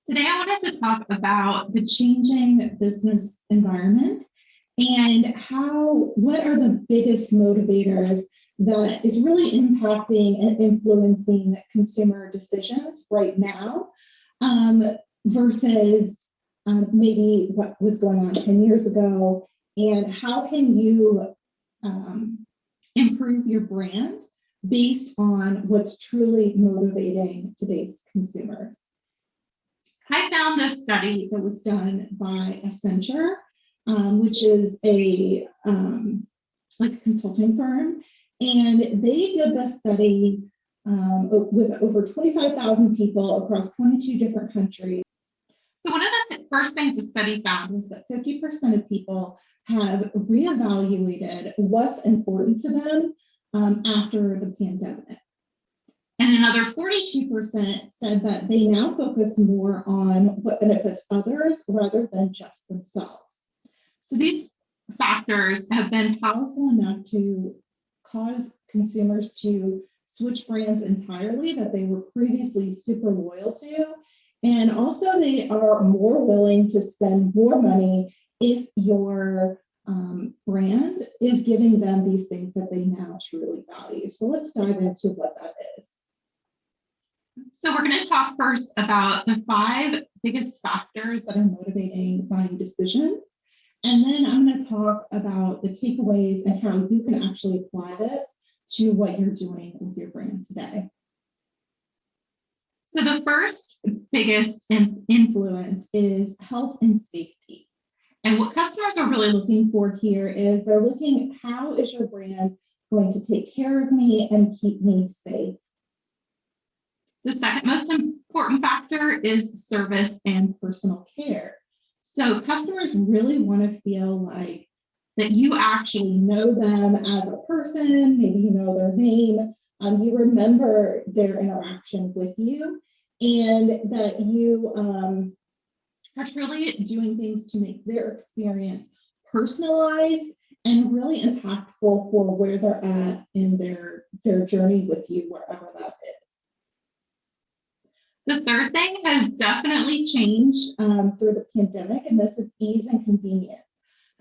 Today, I wanted to talk about the changing business environment and what are the biggest motivators that is really impacting and influencing consumer decisions right now um, versus maybe what was going on 10 years ago, and how can you improve your brand based on what's truly motivating today's consumers. I found this study that was done by Accenture, which is a consulting firm, and they did this study with over 25,000 people across 22 different countries. So one of the first things the study found was that 50% of people have reevaluated what's important to them after the pandemic. And another 42% said that they now focus more on what benefits others rather than just themselves. So these factors have been powerful enough to cause consumers to switch brands entirely that they were previously super loyal to. And also they are more willing to spend more money if your brand is giving them these things that they now truly value. So let's dive into what that is. So we're going to talk first about the 5 biggest factors that are motivating buying decisions. And then I'm going to talk about the takeaways and how you can actually apply this to what you're doing with your brand today. So the first biggest influence is health and safety. And what customers are really looking for here is they're looking at how is your brand going to take care of me and keep me safe. The second most important factor is service and personal care. So customers really want to feel like that you actually know them as a person, maybe you know their name, you remember their interaction with you, and that you are truly doing things to make their experience personalized and really impactful for where they're at in their journey with you, wherever that is. The third thing has definitely changed through the pandemic, and this is ease and convenience.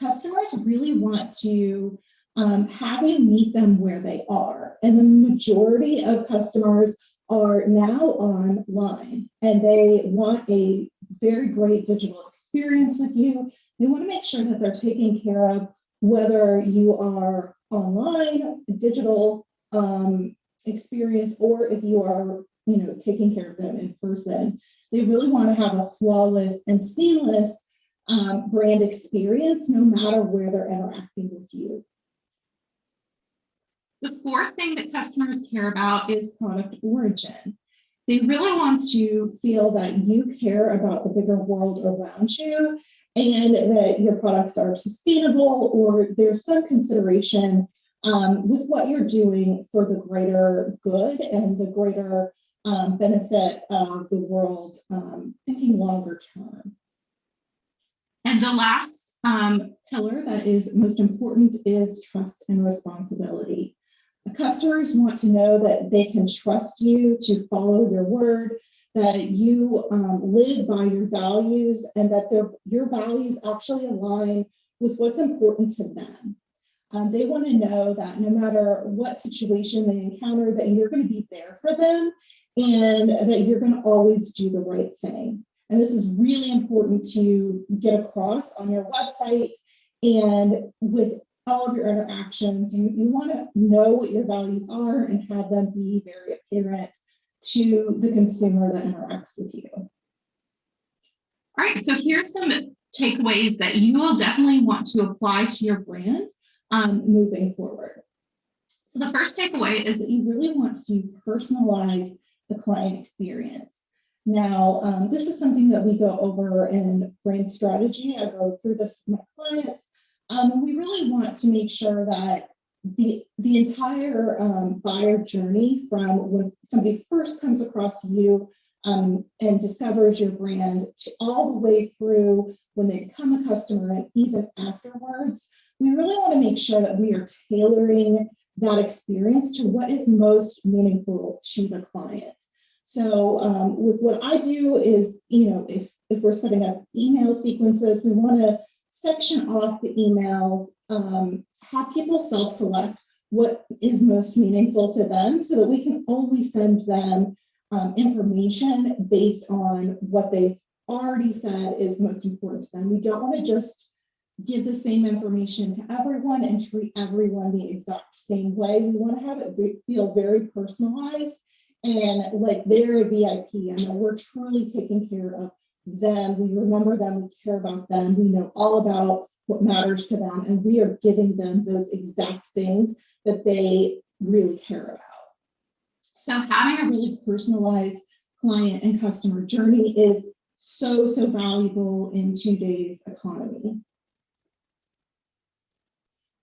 Customers really want to have you meet them where they are, and the majority of customers are now online, and they want a very great digital experience with you. They want to make sure that they're taken care of, whether you are online, digital experience, or if you are taking care of them in person. They really want to have a flawless and seamless brand experience, no matter where they're interacting with you. The fourth thing that customers care about is product origin. They really want to feel that you care about the bigger world around you and that your products are sustainable, or there's some consideration with what you're doing for the greater good and the greater benefit of the world, thinking longer term. And the last pillar that is most important is trust and responsibility. The customers want to know that they can trust you to follow your word, that you live by your values, and that your values actually align with what's important to them. They want to know that no matter what situation they encounter, that you're going to be there for them and that you're going to always do the right thing. And this is really important to get across on your website and with all of your interactions. You want to know what your values are and have them be very apparent to the consumer that interacts with you. All right, so here's some takeaways that you will definitely want to apply to your brand moving forward. So the first takeaway is that you really want to personalize the client experience. Now, this is something that we go over in brand strategy. I go through this with my clients. We really want to make sure that the entire buyer journey, from when somebody first comes across you and discovers your brand, to all the way through when they become a customer and even afterwards, we really want to make sure that we are tailoring that experience to what is most meaningful to the client. So with what I do is, if we're setting up email sequences, we want to section off the email, have people self-select what is most meaningful to them so that we can only send them information based on what they've already said is most important to them. We don't want to just give the same information to everyone and treat everyone the exact same way. We want to have it feel very personalized and like they're a VIP and that we're truly taking care of them. We remember them, we care about them, we know all about what matters to them, and we are giving them those exact things that they really care about. So having a really personalized client and customer journey is so valuable in today's economy.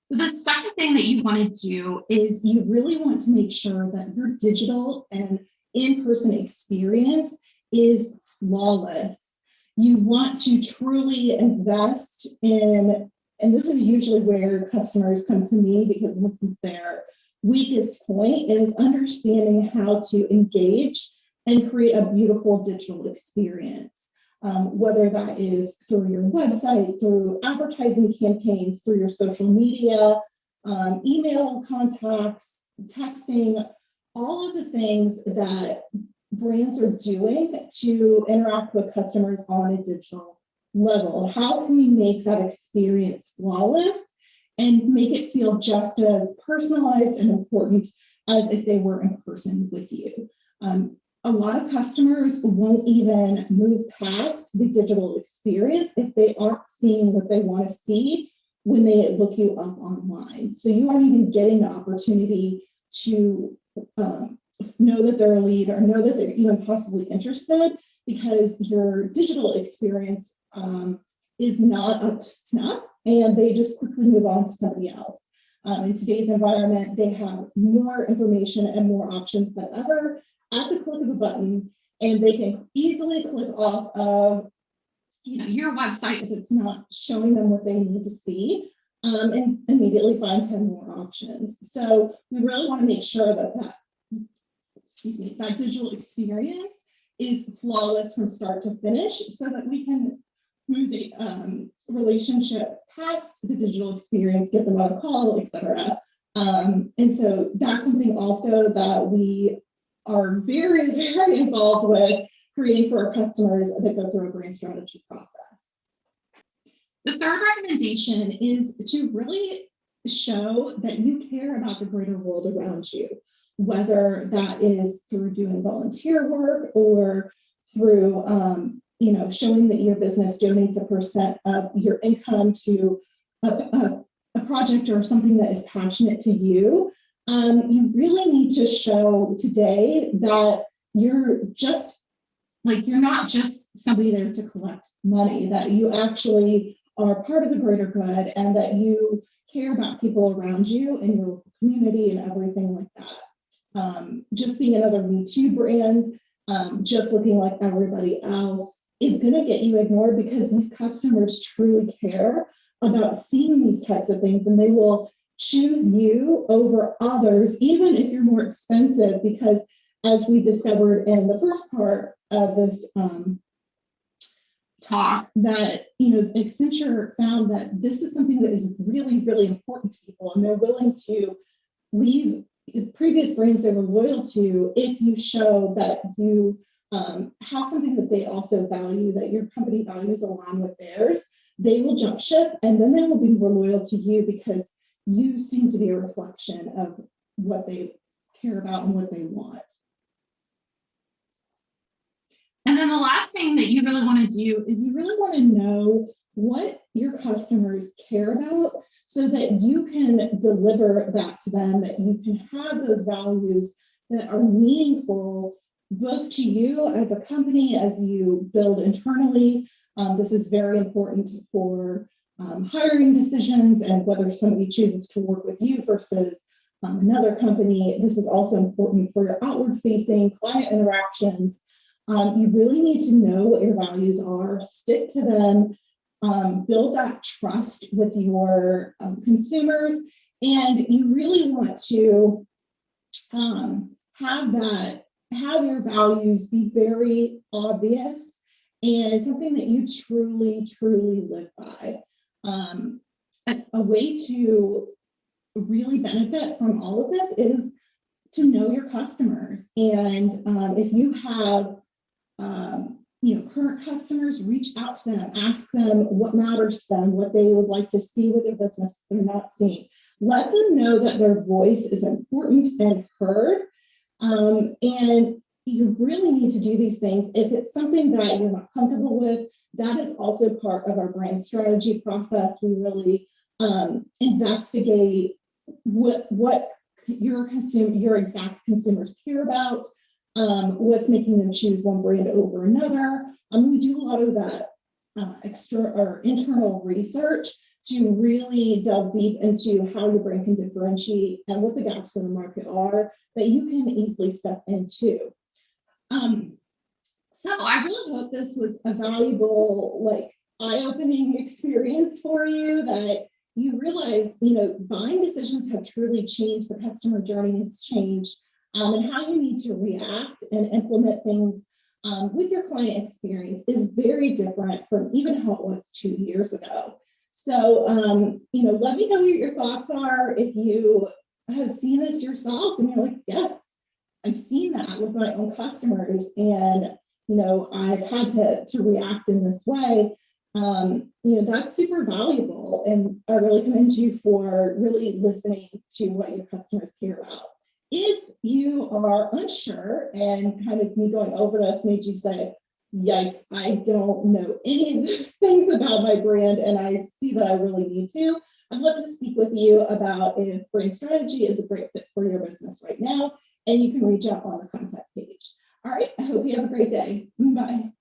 So the second thing that you want to do is you really want to make sure that your digital and in-person experience is flawless. You want to truly invest in, and this is usually where customers come to me because this is their weakest point, is understanding how to engage and create a beautiful digital experience. Whether that is through your website, through advertising campaigns, through your social media, email contacts, texting, all of the things that brands are doing to interact with customers on a digital level. How can we make that experience flawless and make it feel just as personalized and important as if they were in person with you? A lot of customers won't even move past the digital experience if they aren't seeing what they want to see when they look you up online. So you aren't even getting the opportunity to know that they're a lead or know that they're even possibly interested because your digital experience is not up to snuff and they just quickly move on to somebody else. In today's environment, they have more information and more options than ever at the click of a button, and they can easily click off of your website if it's not showing them what they need to see, and immediately find 10 more options. So we really want to make sure that that digital experience is flawless from start to finish so that we can move the relationship past the digital experience, get them on a call, etc. And so that's something also that we are very involved with creating for our customers that go through a brand strategy process. The third recommendation is to really show that you care about the greater world around you, whether that is through doing volunteer work or through showing that your business donates a percent of your income to a project or something that is passionate to you. You really need to show today that you're not just somebody there to collect money, that you actually are part of the greater good and that you care about people around you and your local community and everything like that. Just being another Me Too brand, just looking like everybody else is going to get you ignored because these customers truly care about seeing these types of things and they will choose you over others, even if you're more expensive, because as we discovered in the first part of this talk, that Accenture found that this is something that is really important to people, and they're willing to leave previous brands they were loyal to if you show that you have something that they also value, that your company values align with theirs. They will jump ship, and then they will be more loyal to you because you seem to be a reflection of what they care about and what they want. And then the last thing that you really want to do is you really want to know what your customers care about so that you can deliver that to them, that you can have those values that are meaningful both to you as a company, as you build internally. This is very important for hiring decisions and whether somebody chooses to work with you versus another company. This is also important for your outward facing client interactions. You really need to know what your values are, stick to them, build that trust with your consumers, and you really want to have that have your values be very obvious and something that you truly, truly live by. A way to really benefit from all of this is to know your customers. And if you have current customers, reach out to them, ask them what matters to them, what they would like to see with their business they're not seeing. Let them know that their voice is important and heard. And you really need to do these things. If it's something that you're not comfortable with, that is also part of our brand strategy process. We really investigate what your exact consumers care about, what's making them choose one brand over another. We do a lot of that extra or internal research to really delve deep into how your brand can differentiate and what the gaps in the market are that you can easily step into. So I really hope this was a valuable, eye-opening experience for you, that you realize, buying decisions have truly changed, the customer journey has changed, and how you need to react and implement things with your client experience is very different from even how it was 2 years ago. So, let me know what your thoughts are. If you have seen this yourself and you're like, yes, I've seen that with my own customers, and, I've had to react in this way. That's super valuable. And I really commend you for really listening to what your customers care about. If you are unsure and kind of me going over this made you say, yikes, I don't know any of those things about my brand, and I see that I really need to, I'd love to speak with you about if brand strategy is a great fit for your business right now, and you can reach out on the contact page. All right, I hope you have a great day. Bye.